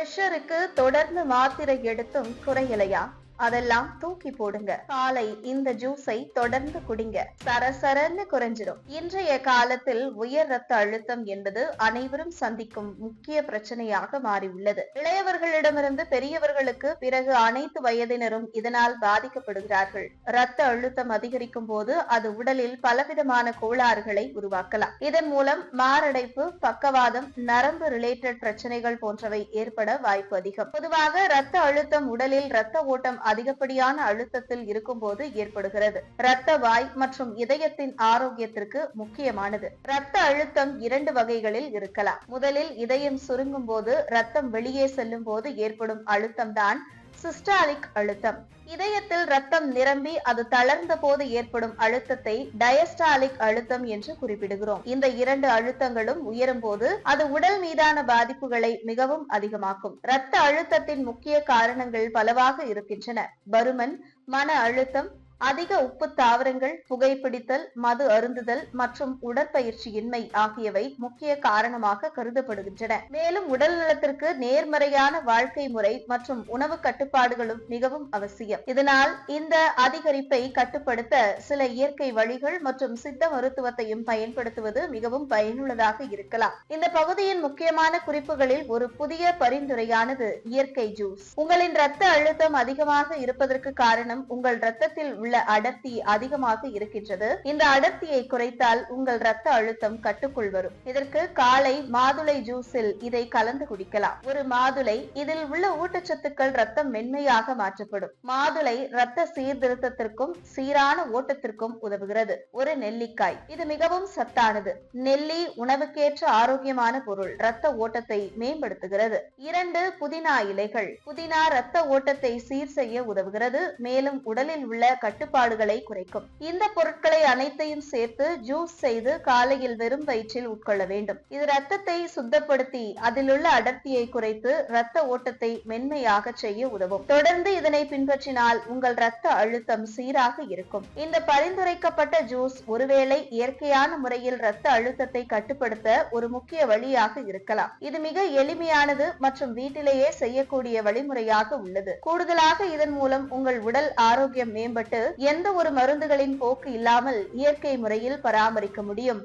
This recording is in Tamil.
பிரஷருக்கு தொடர்ந்து மாத்திரை எடுத்தும் குறையலையா? அதெல்லாம் தூக்கி போடுங்க. காலை இந்த ஜூஸை தொடர்ந்து குடிங்க. சரசரன்னு குறைஞ்சிடும். இன்றைய காலத்தில் உயர் ரத்த அழுத்தம் என்பது அனைவரும் சந்திக்கும் முக்கிய பிரச்சனையாக மாறியுள்ளது. இளையவர்களிடமிருந்து பெரியவர்களுக்கு பிறகு அனைத்து வயதினரும் இதனால் பாதிக்கப்படுகிறார்கள். ரத்த அழுத்தம் அதிகரிக்கும் போது அது உடலில் பலவிதமான கோளாறுகளை உருவாக்கலாம். இதன் மூலம் மாரடைப்பு, பக்கவாதம், நரம்பு ரிலேட்டட் பிரச்சனைகள் போன்றவை ஏற்பட வாய்ப்பு அதிகம். பொதுவாக ரத்த அழுத்தம் உடலில் ரத்த ஓட்டம் அதிகப்படியான அழுத்தத்தில் இருக்கும் போது ஏற்படுகிறது. இரத்த வாய் மற்றும் இதயத்தின் ஆரோக்கியத்திற்கு முக்கியமானது. இரத்த அழுத்தம் 2 வகைகளில் இருக்கலாம். முதலில் இதயம் சுருங்கும் போது ரத்தம் வெளியே செல்லும் போது ஏற்படும் அழுத்தம் தான் சிஸ்டாலிக் அழுத்தம். இதயத்தில் ரத்தம் நிரம்பி அது தளர்ந்த போது ஏற்படும் அழுத்தத்தை டயஸ்டாலிக் அழுத்தம் என்று குறிப்பிடுகிறோம். இந்த 2 அழுத்தங்களும் உயரும் போது அது உடல் மீதான பாதிப்புகளை மிகவும் அதிகமாக்கும். இரத்த அழுத்தத்தின் முக்கிய காரணங்கள் பலவாக இருக்கின்றன. பருமன், மன அழுத்தம், அதிக உப்பு தாவரங்கள், புகைப்பிடித்தல், மது அருந்துதல் மற்றும் உடற்பயிற்சியின்மை ஆகியவை முக்கிய காரணமாக கருதப்படுகின்றன. மேலும் உடல் நலத்திற்கு நேர்மறையான வாழ்க்கை முறை மற்றும் உணவு கட்டுப்பாடுகளும் மிகவும் அவசியம். இதனால் இந்த அதிகரிப்பை கட்டுப்படுத்த சில இயற்கை வழிகள் மற்றும் சித்த மருத்துவத்தையும் பயன்படுத்துவது மிகவும் பயனுள்ளதாக இருக்கலாம். இந்த பகுதியின் முக்கியமான குறிப்புகளில் ஒரு புதிய பரிந்துரையானது இயற்கை ஜூஸ். உங்களின் இரத்த அழுத்தம் அதிகமாக இருப்பதற்கு காரணம் உங்கள் இரத்தத்தில் உள்ள அடர்த்தி அதிகமாக இருக்கின்றது. இந்த அடர்த்தியை குறைத்தால் உங்கள் இரத்த அழுத்தம் கட்டுக்குள் வரும். இதற்கு காலை மாதுளை ஜூஸில் இதை கலந்து குடிக்கலாம். ஒரு மாதுளை, இதில் உள்ள ஊட்டச்சத்துக்கள் ரத்தம் மென்மையாக மாற்றப்படும். மாதுளை இரத்த சீர்திருத்தத்திற்கும் சீரான ஓட்டத்திற்கும் உதவுகிறது. ஒரு நெல்லிக்காய், இது மிகவும் சத்தானது. நெல்லி உணவுக்கேற்ற ஆரோக்கியமான பொருள், இரத்த ஓட்டத்தை மேம்படுத்துகிறது. 2 புதினா இலைகள். புதினா இரத்த ஓட்டத்தை சீர் செய்ய உதவுகிறது. மேலும் உடலில் உள்ள கட்டுப்பாடுகளை குறைக்கும். இந்த பொருட்களை அனைத்தையும் சேர்த்து ஜூஸ் செய்து காலையில் வெறும் வயிற்றில் உட்கொள்ள வேண்டும். இது ரத்தத்தை சுத்தப்படுத்தி அதில் உள்ள அடர்த்தியை குறைத்து இரத்த ஓட்டத்தை மென்மையாக செய்ய உதவும். தொடர்ந்து இதனை பின்பற்றினால் உங்கள் இரத்த அழுத்தம் சீராக இருக்கும். இந்த பரிந்துரைக்கப்பட்ட ஜூஸ் ஒருவேளை இயற்கையான முறையில் இரத்த அழுத்தத்தை கட்டுப்படுத்த ஒரு முக்கிய வழியாக இருக்கலாம். இது மிக எளிமையானது மற்றும் வீட்டிலேயே செய்யக்கூடிய வழிமுறையாக உள்ளது. கூடுதலாக இதன் மூலம் உங்கள் உடல் ஆரோக்கியம் மேம்பட்டு எந்த ஒரு மருந்துகளின் போக்கு இல்லாமல் இயற்கை முறையில் பராமரிக்க முடியும்.